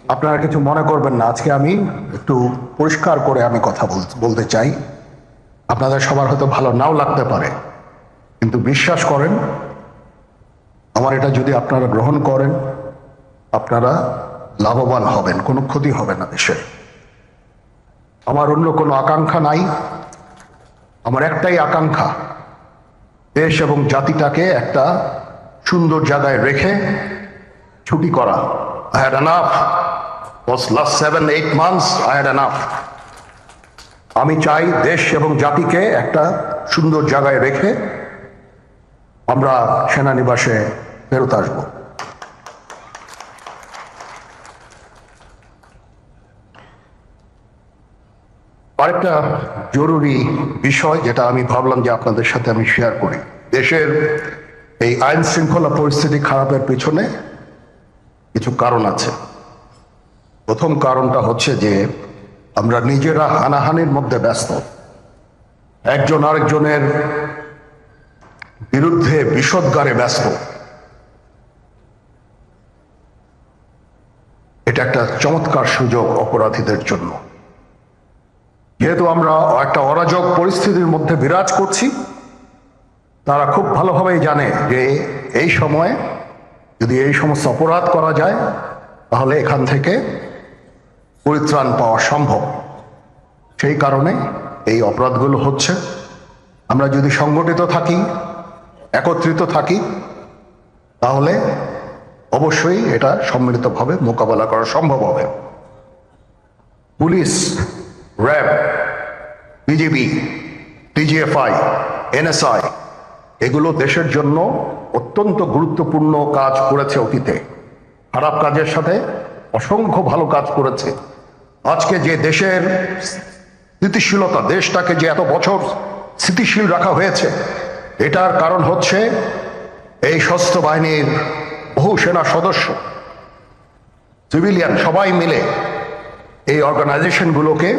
আপনারা কিছু মনে করবেন না, আজকে আমি একটু পরিষ্কার করে আমি কথা বলতে চাই। আপনাদের সবার হয়তো ভালো নাও লাগতে পারে, কিন্তু বিশ্বাস করেন, আমার এটা যদি আপনারা গ্রহণ করেন, আপনারা লাভবান হবেন, কোনো ক্ষতি হবে না দেশের। আমার অন্য কোনো আকাঙ্ক্ষা নাই, আমার একটাই আকাঙ্ক্ষা, দেশ এবং জাতিটাকে একটা সুন্দর জায়গায় রেখে ছুটি করা। I had enough. Was last 7-8 months I had enough. আমি চাই দেশ এবং জাতিকে একটা সুন্দর জায়গায় রেখে আমরা সেনানিবাসে ফেরত আসব। আরেকটা জরুরি বিষয় যেটা আমি ভাবলাম যে আপনাদের সাথে আমি শেয়ার করি। দেশের এই আইন শৃঙ্খলা পরিস্থিতি খারাপের পিছনে কিছু কারণ আছে। প্রথম কারণটা হচ্ছে যে আমরা নিজেরা হানাহানির মধ্যে ব্যস্ত, একজন আরেকজনের বিরুদ্ধে বিষোদ্গারে ব্যস্ত। এটা একটা চমৎকার সুযোগ অপরাধীদের জন্য। যেহেতু আমরা একটা অরাজক পরিস্থিতির মধ্যে বিরাজ করছি, তারা খুব ভালোভাবেই জানে যে এই সময়ে যদি এই সমস্ত অপরাধ করা যায় তাহলে এখান থেকে পরিত্রাণ পাওয়া সম্ভব। সেই কারণে এই অপরাধগুলো হচ্ছে। আমরা যদি সংগঠিত থাকি, একত্রিত থাকি, তাহলে অবশ্যই এটা সম্মিলিতভাবে মোকাবেলা করা সম্ভব হবে। Police, RAB, BGB, DGFI, NSI এগুলো দেশের জন্য অত্যন্ত গুরুত্বপূর্ণ কাজ করেছে অতীতে। খারাপ কাজের সাথে অসংখ্য ভালো কাজ করেছে। আজকে যে দেশের স্থিতিশীলতা, দেশটাকে যে এত বছর স্থিতিশীল রাখা হয়েছে, এটার কারণ হচ্ছে এই সশস্ত্র বাহিনীর বহু সেনা সদস্য, সিভিলিয়ান সবাই মিলে এই অর্গানাইজেশনগুলোকে,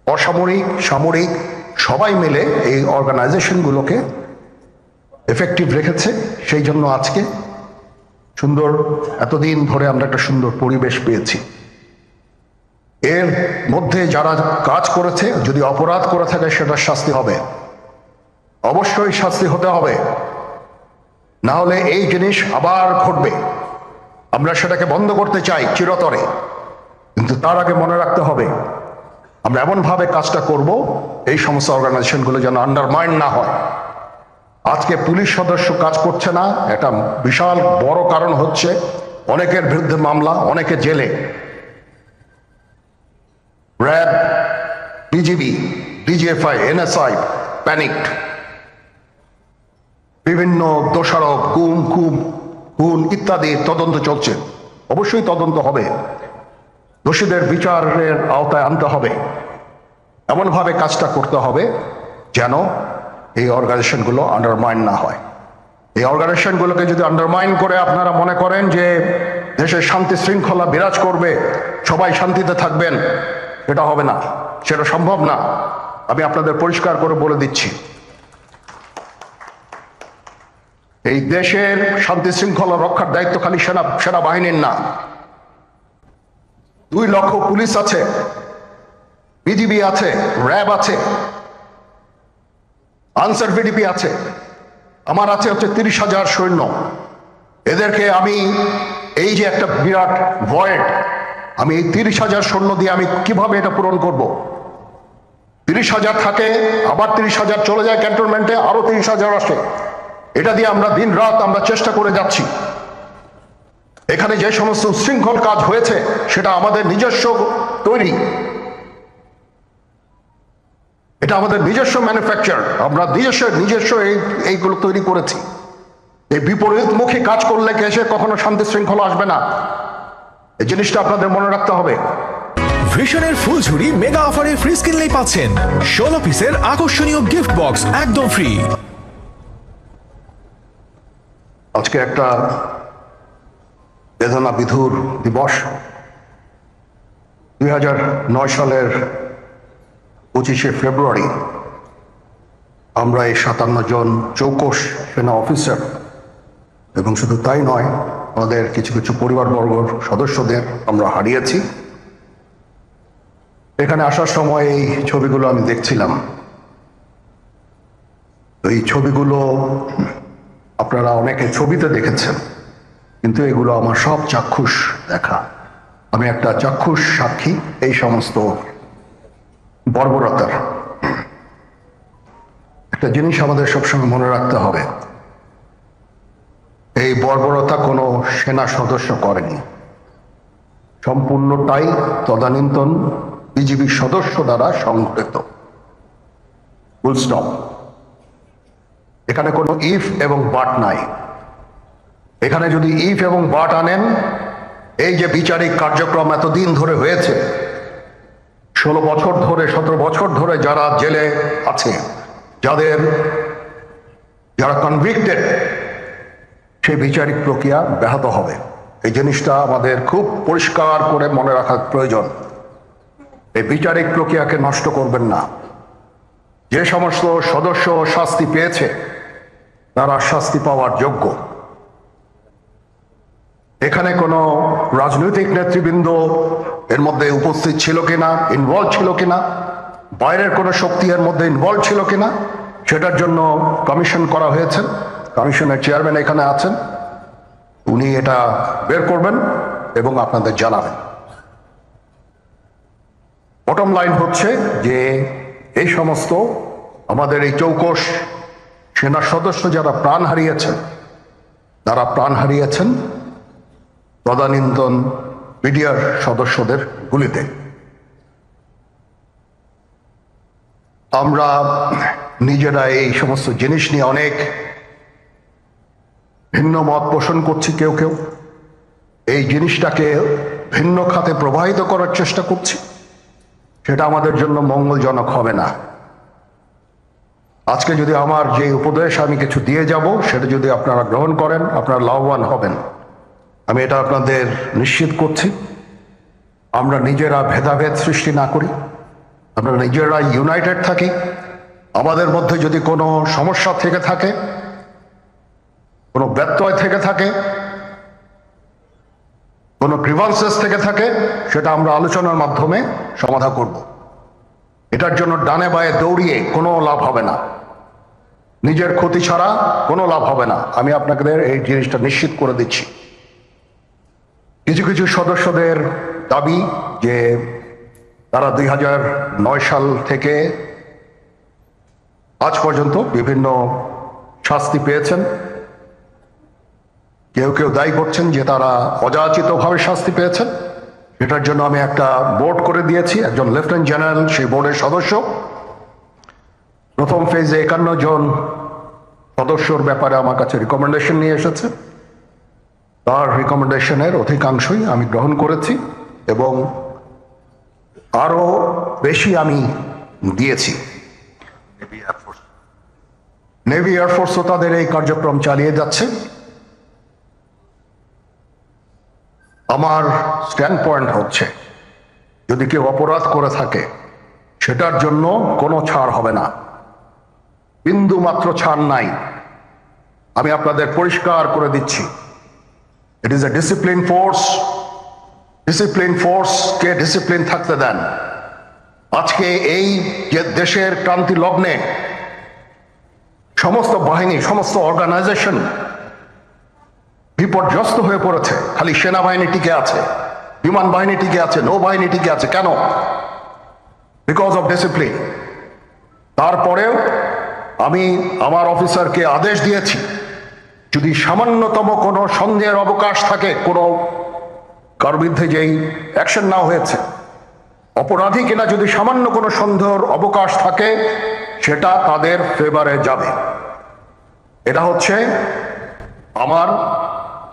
অসামরিক, সামরিক সবাই মিলে এই অর্গানাইজেশনগুলোকে এফেক্টিভ রেখেছে। সেই জন্য আজকে সুন্দর, এতদিন ধরে আমরা একটা সুন্দর পরিবেশ পেয়েছি। এর মধ্যে যারা কাজ করেছে, যদি অপরাধ করে থাকে সেটার শাস্তি হবে, অবশ্যই শাস্তি হতে হবে, না হলে এই জিনিস আবার ঘটবে। আমরা সেটাকে বন্ধ করতে চাই চিরতরে, কিন্তু তার আগে মনে রাখতে হবে আমরা এমনভাবে কাজটা করব এই সমস্ত অর্গানাইজেশনগুলো যেন আন্ডারমাইন না হয়। আজকে পুলিশ সদস্য কাজ করছে না, এটা বিশাল বড় কারণ হচ্ছে অনেকের বিরুদ্ধে মামলা, অনেকে জেলে। RAB, BGB, DGFI, NSI panicked. বিভিন্ন দোষারোপ, খুন ইত্যাদি তদন্ত চলছে। অবশ্যই তদন্ত হবে, দোষীদের বিচারের আওতায় আনতে হবে। এমনভাবে কাজটা করতে হবে যেন এই অর্গানাইজেশনগুলো আন্ডারমাইন না হয়। এই অর্গানাইজেশনগুলোকে যদি আন্ডারমাইন করে আপনারা মনে করেন যে দেশের শান্তি শৃঙ্খলা বিরাজ করবে, সবাই শান্তিতে থাকবেন, সেটা হবে না, সেটা সম্ভব না। আমি আপনাদের পরিষ্কার করে বলে দিচ্ছি, এই দেশের শান্তি শৃঙ্খলা রক্ষার দায়িত্ব খালি সেনাবাহিনীর না। 2 লক্ষ পুলিশ আছে, বিজিবি আছে, র্যাব আছে, আনসার ভিডিপি আছে, আমার আছে হচ্ছে 30,000 সৈন্য। এদেরকে আমি এই যে একটা বিরাট ভয়েড, আমি এই 30,000 সৈন্য দিয়ে আমি কিভাবে এটা পূরণ করব? 30,000 থাকে, আবার 30,000 চলে যায় ক্যান্টনমেন্টে, আরো 30,000 আসে। এটা দিয়ে আমরা দিন রাত আমরা চেষ্টা করে যাচ্ছি। এখানে যে সমস্ত উচ্ছৃঙ্খল কাজ হয়েছে সেটা আমাদের নিজস্ব তৈরি, এটা আমাদের নিজস্ব ম্যানুফ্যাকচার, আমরা নিজস্ব এইগুলো তৈরি করেছি। এই বিপরীতমুখী কাজ করলে কেসে কখনো শান্তি শৃঙ্খলা আসবে না, এই জিনিসটা আপনাদের মনে রাখতে হবে। ভিশনের ফুলঝুরি মেগা অফারে ফ্রিজ কিনলেই পাচ্ছেন 16 পিসের আকর্ষণীয় গিফট বক্স একদম ফ্রি। আজকে একটা বেদনা বিধুর দিবস। 2009 সালের 25শে ফেব্রুয়ারি আমরা এই 57 জন চৌকস সেনা অফিসার, এবং শুধু তাই নয়, আমাদের কিছু কিছু পরিবারবর্গর সদস্যদের আমরা হারিয়েছি। এখানে আসার সময় এই ছবিগুলো আমি দেখছিলাম। তো এই ছবিগুলো আপনারা অনেকে ছবিতে দেখেছেন, কিন্তু এগুলো আমার সব চাক্ষুষ দেখা। আমি একটা চাক্ষুষ সাক্ষী এই সমস্ত বর্বরতার। একটা জিনিস আমাদের সবসময় মনে রাখতে হবে, এই বর্বরতা কোনো সেনা সদস্য করেনি, সম্পূর্ণটাই তদানীন্তন বিজিবি সদস্য দ্বারা সংঘটিত। Full stop. এখানে কোনো ইফ এবং বাট নাই। এখানে যদি ইফ এবং বাট আনেন, এই যে বিচারিক কার্যক্রম এতদিন ধরে হয়েছে, 16 বছর ধরে 17 বছর ধরে যারা জেলে আছে, যারা কনভিক্টেড, সেই বিচারিক প্রক্রিয়া ব্যাহত হবে। এই জিনিসটা আমাদের খুব পরিষ্কার করে মনে রাখা প্রয়োজন। এই বিচারিক প্রক্রিয়াকে নষ্ট করবেন না। যে সমস্ত সদস্য শাস্তি পেয়েছে তারা শাস্তি পাওয়ার যোগ্য। এখানে কোনো রাজনৈতিক নেতৃবৃন্দ এর মধ্যে উপস্থিত ছিল কিনা, ইনভলভ ছিল কিনা, বাইরের কোনো শক্তি এর মধ্যে ইনভলভ ছিল কিনা, সেটার জন্য কমিশন করা হয়েছে। কমিশনের চেয়ারম্যান এখানে আছেন, উনি এটা বের করবেন এবং আপনাদের জানাবেন। বটম লাইন হচ্ছে যে এই সমস্ত আমাদের এই চৌকস সেনা সদস্য যারা প্রাণ হারিয়েছেন, তারা প্রাণ হারিয়েছেন তদানীন্তন বিডিআর সদস্যদের গুলিতে। আমরা নিজেরা এই সমস্ত জিনিস নিয়ে অনেক ভিন্ন মত পোষণ করছি। কেউ কেউ এই জিনিসটাকে ভিন্ন খাতে প্রবাহিত করার চেষ্টা করছি। সেটা আমাদের জন্য মঙ্গলজনক হবে না। আজকে যদি আমার যে উপদেশ আমি কিছু দিয়ে যাব, সেটা যদি আপনারা গ্রহণ করেন, আপনারা লাভবান হবেন, আমি এটা আপনাদের নিশ্চিত করছি। আমরা নিজেরা ভেদাভেদ সৃষ্টি না করি, আমরা নিজেরা ইউনাইটেড থাকি। আমাদের মধ্যে যদি কোনো সমস্যা থেকে থাকে, কোনো ব্যত্যয় থেকে থাকে, কোনো গ্রিভান্সেস থেকে থাকে, সেটা আমরা আলোচনার মাধ্যমে সমাধান করব। এটার জন্য ডানে বায়ে দৌড়িয়ে কোনো লাভ হবে না, নিজের ক্ষতি ছাড়া কোনো লাভ হবে না। আমি আপনাদের এই জিনিসটা নিশ্চিত করে দিচ্ছি। কিছু কিছু সদস্যদের দাবি যে তারা 2009 সাল থেকে আজ পর্যন্ত বিভিন্ন শাস্তি পেয়েছেন। কেউ কেউ দায়ী করছেন যে তারা অযাচিতভাবে শাস্তি পেয়েছেন। এটার জন্য আমি একটা বোর্ড করে দিয়েছি, একজন লেফটেন্যান্ট জেনারেল সেই বোর্ডের সদস্য। প্রথম ফেজে 51 জন সদস্যর ব্যাপারে আমার কাছে রিকমেন্ডেশন নিয়ে এসেছে। তার রিকমেন্ডেশনের অধিকাংশই আমি গ্রহণ করেছি এবং আরো বেশি আমি দিয়েছি। নেভি এয়ারফোর্সও তাদের এই কার্যক্রম চালিয়ে যাচ্ছে। আমার স্ট্যান্ড পয়েন্ট হচ্ছে, যদি কেউ অপরাধ করে থাকে সেটার জন্য কোনো ছাড় হবে না, বিন্দু মাত্র ছাড় নাই। আমি আপনাদের পরিষ্কার করে দিচ্ছি, it is a discipline force. Discipline ফোর্সকে ডিসিপ্লিন থাকতে দেন। আজকে এই যে দেশের ক্রান্তি লগ্নে সমস্ত বাহিনী, সমস্ত অর্গানাইজেশন বিপর্যস্ত হয়ে পড়েছে। খালি সেনাবাহিনী টিকে আছে, বিমান বাহিনী টিকে আছে, নৌবাহিনী টিকে আছে। কেন? Because of discipline. তারপরেও আমি আমার অফিসারকে আদেশ দিয়েছি, যদি সামান্যতম কোনো সন্দেহের অবকাশ থাকে, কোনো কার বিরুদ্ধে যেই অ্যাকশন না হয়েছে, অপরাধী কিনা যদি সামান্য কোনো সন্দেহের অবকাশ থাকে, সেটা তাদের ফেভারে যাবে। এটা হচ্ছে আমার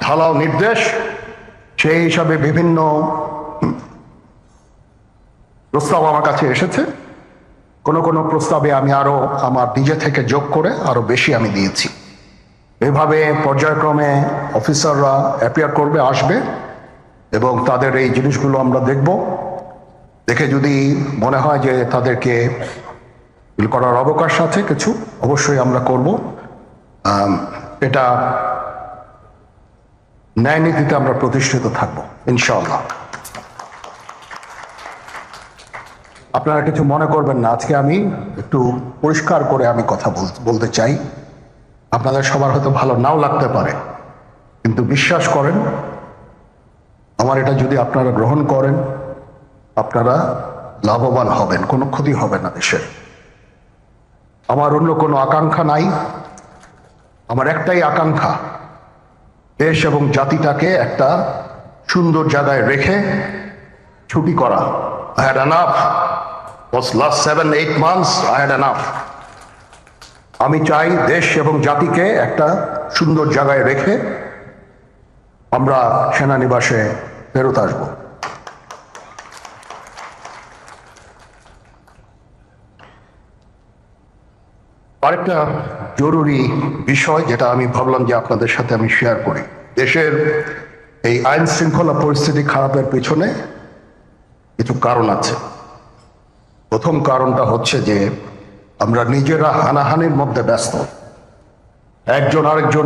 ঢালাও নির্দেশ। সেই হিসাবে বিভিন্ন প্রস্তাব আমার কাছে এসেছে। কোনো কোনো প্রস্তাবে আমি আরো আমার নিজে থেকে যোগ করে আরো বেশি আমি দিয়েছি। এভাবে পর্যায়ক্রমে অফিসাররা অ্যাপিয়ার করবে, আসবে এবং তাদের এই জিনিসগুলো আমরা দেখব। দেখে যদি মনে হয় যে তাদেরকে করার অবকাশ আছে কিছু, অবশ্যই আমরা করব। এটা ন্যায় নীতিতে আমরা প্রতিষ্ঠিত থাকব ইনশাআল্লাহ। আপনারা কিছু মনে করবেন না, আজকে আমি একটু পরিষ্কার করে আমি কথা বলতে চাই। আপনাদের সবার হয়তো ভালো নাও লাগতে পারে, কিন্তু বিশ্বাস করেন, আমার এটা যদি আপনারা গ্রহণ করেন, আপনারা লাভবান হবেন, কোনো ক্ষতি হবে না দেশের। আমার অন্য কোনো আকাঙ্ক্ষা নাই, আমার একটাই আকাঙ্ক্ষা, দেশ এবং জাতিটাকে একটা সুন্দর জায়গায় রেখে ছুটি করা। I had enough. Was last 7-8 months I had enough. আমি চাই দেশ এবং জাতিকে একটা সুন্দর জায়গায় রেখে আমরা সেনানিবাসে ফেরত আসব। আরেকটা জরুরি বিষয় যেটা আমি ভাবলাম যে আপনাদের সাথে আমি শেয়ার করি। দেশের এই আইন শৃঙ্খলা পরিস্থিতি খারাপের পেছনে কিছু কারণ আছে। প্রথম কারণটা হচ্ছে যে আমরা নিজেরা হানাহানির মধ্যে ব্যস্ত, একজন আরেকজন